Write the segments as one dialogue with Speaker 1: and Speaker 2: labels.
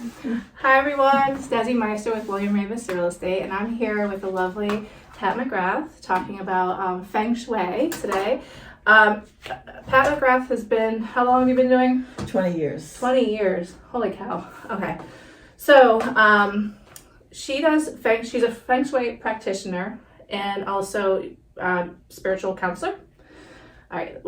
Speaker 1: Hi everyone, it's Desi Meister with William Ravis Real Estate, and I'm here with the lovely Pat McGrath talking about Feng Shui today. Pat McGrath has been, how long have you been doing?
Speaker 2: 20 years.
Speaker 1: 20 years. Holy cow. Okay. So she's a Feng Shui practitioner and also spiritual counselor. All right,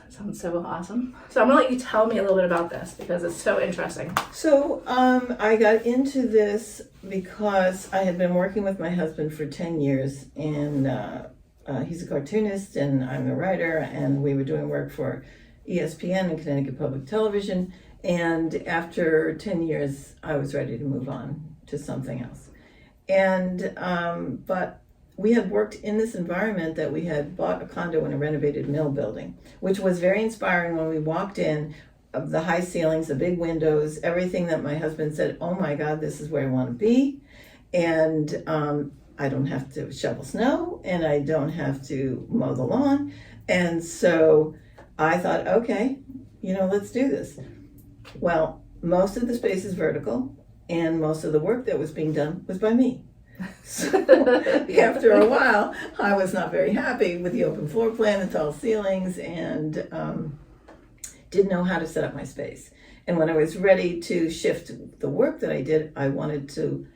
Speaker 1: sounds so awesome. So I'm gonna let you tell me a little bit about this because it's so interesting.
Speaker 2: So I got into this because I had been working with my husband for 10 years, and he's a cartoonist and I'm a writer, and we were doing work for ESPN and Connecticut Public Television. And after 10 years, I was ready to move on to something else. And but we had worked in this environment that we had bought a condo in a renovated mill building, which was very inspiring when we walked in. Of the high ceilings, the big windows, everything that my husband said, oh my God, this is where I want to be. And I don't have to shovel snow and I don't have to mow the lawn. And so I thought, okay, let's do this. Well, most of the space is vertical and most of the work that was being done was by me. So after a while, I was not very happy with the open floor plan, the tall ceilings, and didn't know how to set up my space. And when I was ready to shift the work that I did, I wanted to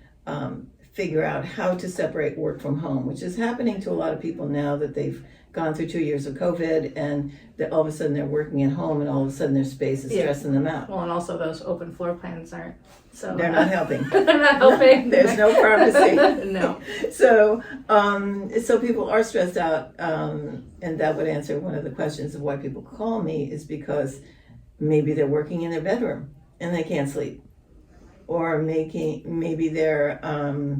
Speaker 2: figure out how to separate work from home, which is happening to a lot of people now that they've gone through 2 years of COVID and all of a sudden they're working at home and all of a sudden their space is stressing them out.
Speaker 1: Well, and also those open floor plans aren't so...
Speaker 2: They're not helping.
Speaker 1: They're not helping.
Speaker 2: There's no privacy.
Speaker 1: No.
Speaker 2: So people are stressed out, and that would answer one of the questions of why people call me is because maybe they're working in their bedroom and they can't sleep. Or maybe they're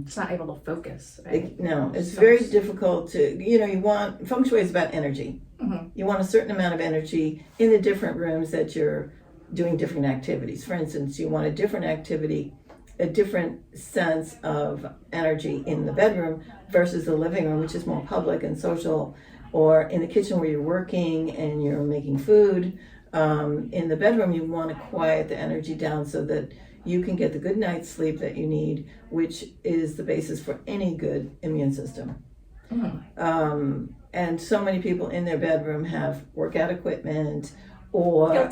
Speaker 1: it's not able to focus, right?
Speaker 2: It's very difficult to Feng Shui is about energy.
Speaker 1: Mm-hmm.
Speaker 2: You want a certain amount of energy in the different rooms that you're doing different activities. For instance, you want a different activity, a different sense of energy in the bedroom versus the living room, which is more public and social, or in the kitchen where you're working and you're making food. In the bedroom, you want to quiet the energy down so that you can get the good night's sleep that you need, which is the basis for any good immune system.
Speaker 1: Mm.
Speaker 2: And so many people in their bedroom have workout equipment or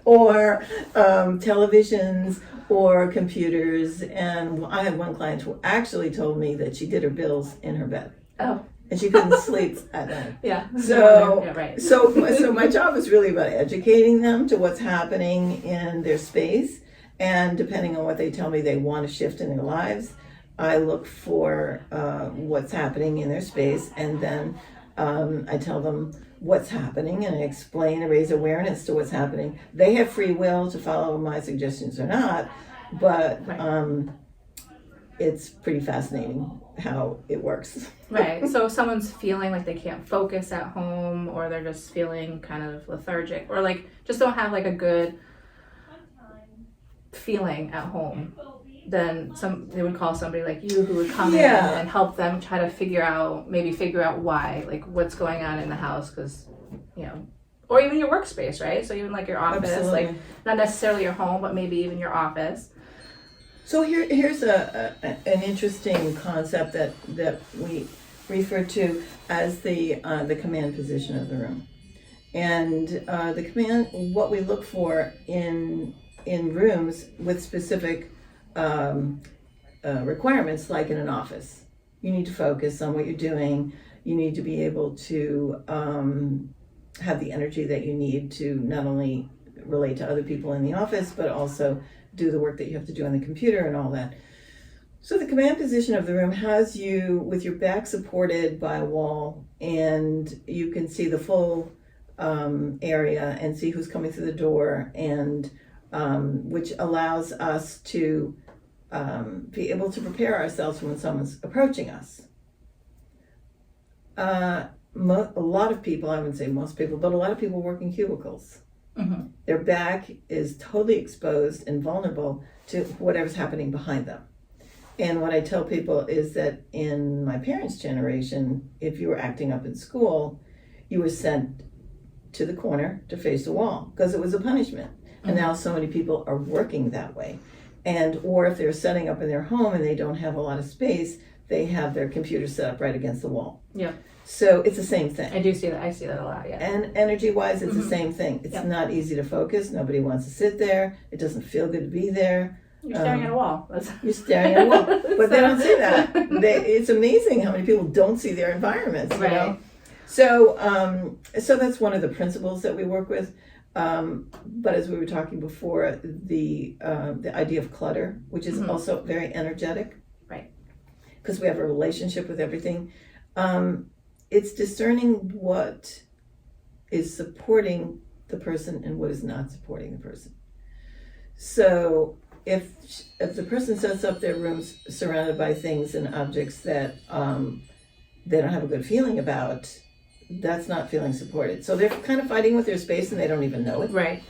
Speaker 2: or televisions or computers. And I had one client who actually told me that she did her bills in her bed.
Speaker 1: Oh.
Speaker 2: And she couldn't sleep at night.
Speaker 1: Yeah.
Speaker 2: Right. So my job is really about educating them to what's happening in their space, and depending on what they tell me they want to shift in their lives, I look for what's happening in their space, and then I tell them what's happening and I explain and raise awareness to what's happening. They have free will to follow my suggestions or not, but it's pretty fascinating how it works.
Speaker 1: Right. So if someone's feeling like they can't focus at home, or they're just feeling kind of lethargic, or like just don't have like a good feeling at home, then they would call somebody like you who would come in and help them try to figure out why, like what's going on in the house, because or even your workspace, right? So even like your office,
Speaker 2: Absolutely.
Speaker 1: like not necessarily your home, but maybe even your office.
Speaker 2: So here's an interesting concept that we refer to as the command position of the room, and the command. What we look for in rooms with specific requirements, like in an office, you need to focus on what you're doing. You need to be able to have the energy that you need to not only relate to other people in the office, but also do the work that you have to do on the computer and all that. So the command position of the room has you with your back supported by a wall, and you can see the full area and see who's coming through the door, and which allows us to be able to prepare ourselves when someone's approaching us. A lot of people, I wouldn't say most people, but a lot of people work in cubicles.
Speaker 1: Mm-hmm.
Speaker 2: Their back is totally exposed and vulnerable to whatever's happening behind them. And what I tell people is that in my parents' generation, if you were acting up in school, you were sent to the corner to face the wall because it was a punishment. And now so many people are working that way. And, or if they're setting up in their home and they don't have a lot of space, they have their computer set up right against the wall.
Speaker 1: Yeah.
Speaker 2: So it's the same thing.
Speaker 1: I do see that. I see that a lot, yeah.
Speaker 2: And energy-wise, it's the same thing. It's not easy to focus. Nobody wants to sit there. It doesn't feel good to be there.
Speaker 1: You're staring at a wall.
Speaker 2: You're staring at a wall. But they don't see that. It's amazing how many people don't see their environments, you know? So, so that's one of the principles that we work with. But as we were talking before, the idea of clutter, which is also very energetic.
Speaker 1: Right.
Speaker 2: Because we have a relationship with everything. It's discerning what is supporting the person and what is not supporting the person. So if the person sets up their rooms surrounded by things and objects that they don't have a good feeling about, that's not feeling supported. So they're kind of fighting with their space and they don't even know it.
Speaker 1: Right.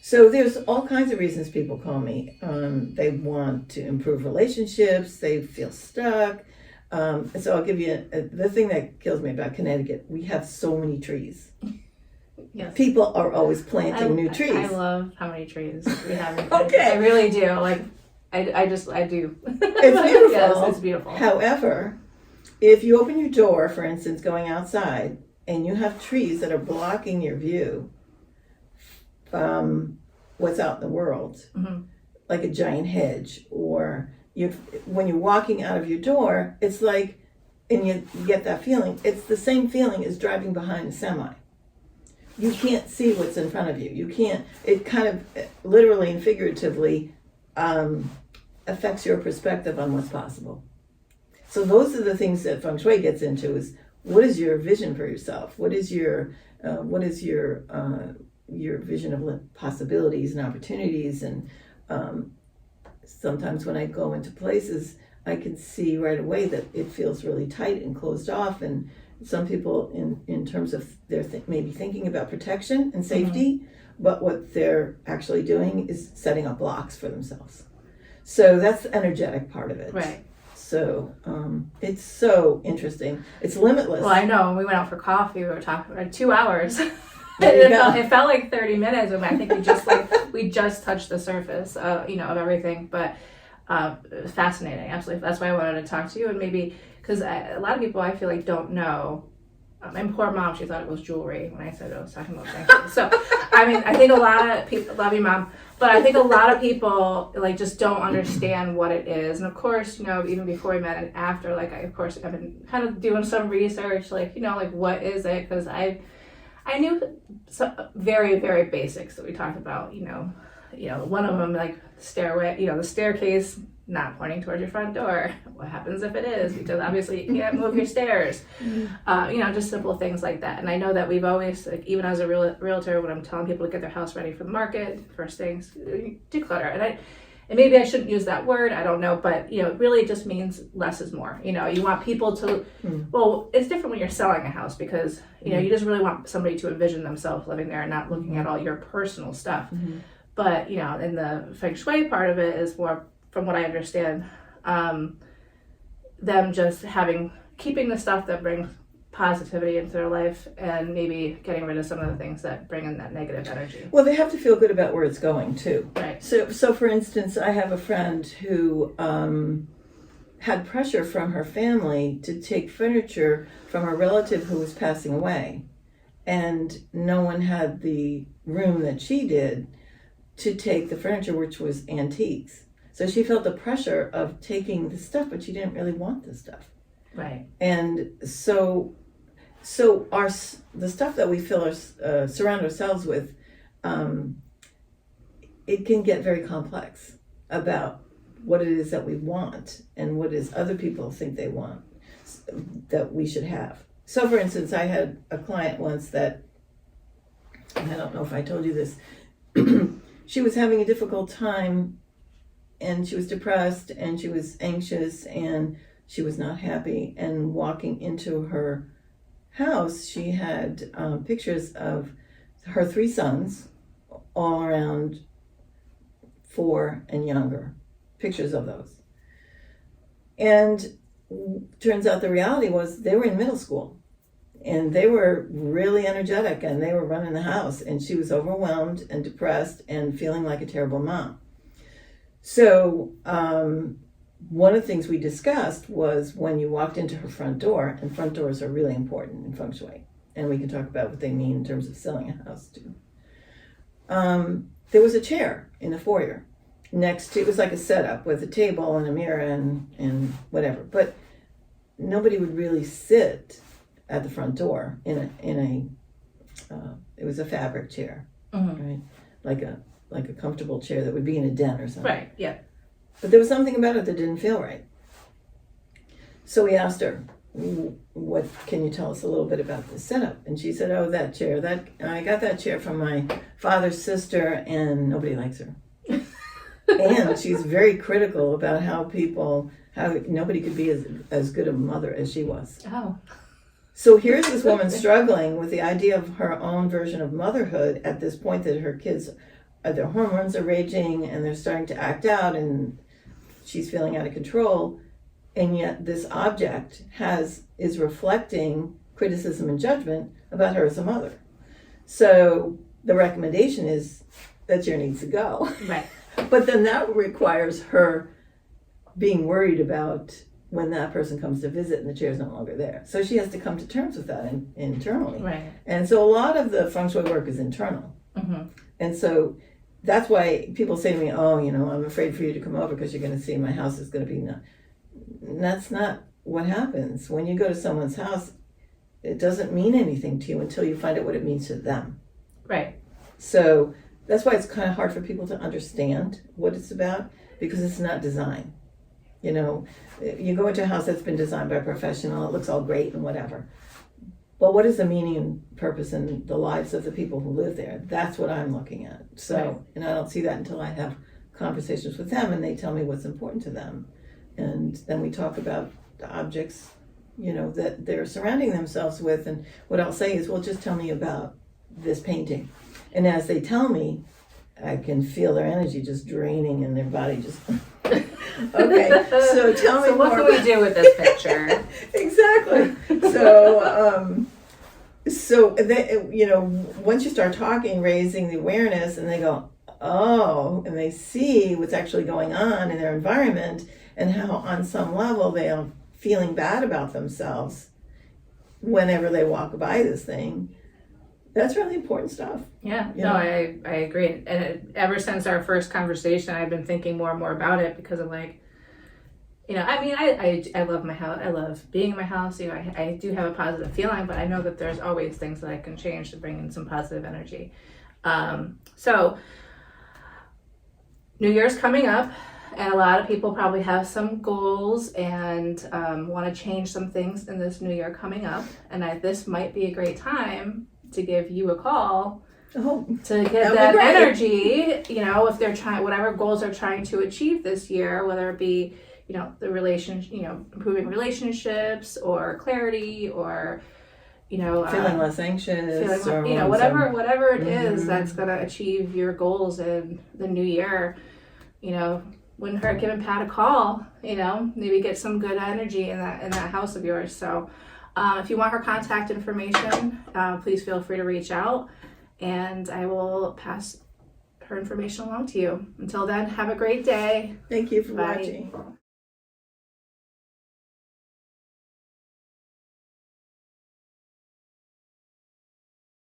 Speaker 2: So there's all kinds of reasons people call me. They want to improve relationships. They feel stuck. So I'll give you the thing that kills me about Connecticut. We have so many trees.
Speaker 1: Yes.
Speaker 2: People are always planting new trees.
Speaker 1: I love how many trees we have in
Speaker 2: Okay.
Speaker 1: I really do. Like, I do.
Speaker 2: It's beautiful.
Speaker 1: Yes, it's beautiful.
Speaker 2: However, if you open your door, for instance, going outside, and you have trees that are blocking your view from what's out in the world, like a giant hedge, or when you're walking out of your door, it's like, and you get that feeling, it's the same feeling as driving behind a semi. You can't see what's in front of you. You can't, it kind of literally and figuratively affects your perspective on what's possible. So those are the things that Feng Shui gets into, is what is your vision for yourself? What is your vision of possibilities and opportunities? And sometimes when I go into places, I can see right away that it feels really tight and closed off. And some people, in terms of they're maybe thinking about protection and safety, but what they're actually doing is setting up blocks for themselves. So that's the energetic part of it.
Speaker 1: Right.
Speaker 2: So it's so interesting. It's limitless.
Speaker 1: Well, I know when we went out for coffee, we were talking for 2 hours.
Speaker 2: It
Speaker 1: felt like 30 minutes. I mean, I think we just touched the surface, of everything. But it was fascinating, absolutely. That's why I wanted to talk to you, and maybe because a lot of people I feel like don't know. And poor mom, she thought it was jewelry when I said I was talking about Feng. So, I mean, I think a lot of people, love you, Mom, but I think a lot of people like just don't understand what it is. And of course, even before we met and after, like I've been kind of doing some research, like what is it? Because I knew some very, very basics that we talked about. One of them, like stairway, the staircase not pointing towards your front door. What happens if it is? Because obviously you can't move your stairs. Just simple things like that. And I know that we've always, like, even as a realtor, when I'm telling people to get their house ready for the market, first things, declutter. And maybe I shouldn't use that word, I don't know, but it really just means less is more. You want people to, well, it's different when you're selling a house, because you just really want somebody to envision themselves living there and not looking at all your personal stuff. But in the Feng Shui part of it is more, from what I understand, them just keeping the stuff that brings positivity into their life, and maybe getting rid of some of the things that bring in that negative energy.
Speaker 2: Well, they have to feel good about where it's going too.
Speaker 1: Right.
Speaker 2: So for instance, I have a friend who had pressure from her family to take furniture from a relative who was passing away, and no one had the room that she did to take the furniture, which was antiques. So she felt the pressure of taking the stuff, but she didn't really want the stuff.
Speaker 1: Right.
Speaker 2: And so the stuff that we surround ourselves with, it can get very complex about what it is that we want and what it is other people think they want that we should have. So for instance, I had a client once that, and I don't know if I told you this, she was having a difficult time, and she was depressed, and she was anxious, and she was not happy. And walking into her house, she had pictures of her 3 sons, all around 4 and younger, pictures of those. And turns out the reality was they were in middle school. and they were really energetic, and they were running the house, and she was overwhelmed and depressed and feeling like a terrible mom. So one of the things we discussed was when you walked into her front door, and front doors are really important in Feng Shui, and we can talk about what they mean in terms of selling a house too. There was a chair in the foyer next to, it was like a setup with a table and a mirror and whatever, but nobody would really sit at the front door in a it was a fabric chair, right? Like a comfortable chair that would be in a den or something.
Speaker 1: Right, yeah.
Speaker 2: But there was something about it that didn't feel right. So we asked her, what can you tell us a little bit about this setup? And she said, oh, that chair, I got that chair from my father's sister, and nobody likes her. And she's very critical about how nobody could be as good a mother as she was.
Speaker 1: Oh.
Speaker 2: So here's this woman struggling with the idea of her own version of motherhood at this point that her kids, their hormones are raging and they're starting to act out and she's feeling out of control. And yet this object is reflecting criticism and judgment about her as a mother. So the recommendation is that chair needs to go.
Speaker 1: Right.
Speaker 2: But then that requires her being worried about when that person comes to visit and the chair is no longer there. So she has to come to terms with that internally.
Speaker 1: Right.
Speaker 2: And so a lot of the Feng Shui work is internal.
Speaker 1: Mm-hmm.
Speaker 2: And so that's why people say to me, oh, I'm afraid for you to come over because you're going to see my house is going to be that's not what happens. When you go to someone's house, it doesn't mean anything to you until you find out what it means to them.
Speaker 1: Right.
Speaker 2: So that's why it's kind of hard for people to understand what it's about, because it's not design. You go into a house that's been designed by a professional, it looks all great and whatever. But what is the meaning and purpose in the lives of the people who live there? That's what I'm looking at. So,
Speaker 1: right.
Speaker 2: And I don't see that until I have conversations with them and they tell me what's important to them. And then we talk about the objects, that they're surrounding themselves with. And what I'll say is, well, just tell me about this painting. And as they tell me, I can feel their energy just draining and their body just... Okay, so tell me
Speaker 1: so what
Speaker 2: more.
Speaker 1: Can we do with this picture?
Speaker 2: Exactly. So they, once you start talking, raising the awareness, and they go, oh, and they see what's actually going on in their environment and how on some level they are feeling bad about themselves whenever they walk by this thing. That's really important stuff.
Speaker 1: Yeah, I agree. And ever since our first conversation, I've been thinking more and more about it because I'm like, I love my house. I love being in my house. I do have a positive feeling, but I know that there's always things that I can change to bring in some positive energy. So New Year's coming up, and a lot of people probably have some goals and want to change some things in this new year coming up. And this might be a great time to give you a call to get that energy, if they're trying, whatever goals they're trying to achieve this year, whether it be, the improving relationships or clarity or,
Speaker 2: feeling less anxious, or
Speaker 1: whatever it is that's going to achieve your goals in the new year, wouldn't hurt giving Pat a call, maybe get some good energy in that house of yours. So, if you want her contact information, please feel free to reach out and I will pass her information along to you. Until then, have a great day.
Speaker 2: Thank you for
Speaker 1: Bye.
Speaker 2: watching.